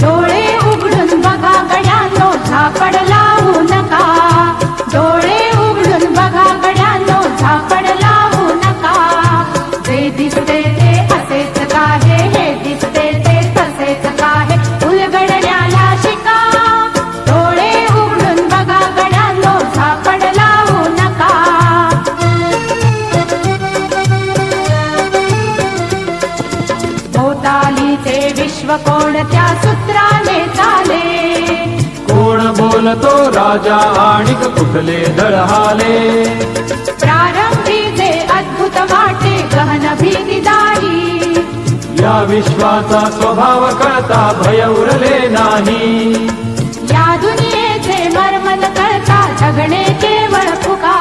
डोळे उघडून बघा गड्यांनो झापड लावू नका, डोळे उघडून बघा गड्यांनो झापड लावू नका. जे दिसते ते असेच काहे, हे दिसते ते तसेच काहे, उलगडण्याला शिका. डोळे उघडून बघा गड्यांनो झापड लावू नका. भोवतालीचे विश्व कोणत्या सूत्राने चाले, कोण बोलतो राजा आणिक कुठले दळहाले. प्रारंभी जे अद्भुत वाटे गहन भीतीदायी, या विश्वाचा स्वभाव कळता भय उरले नाही. या दुनियेचे मर्म न कळता जगणे केवळ फुका.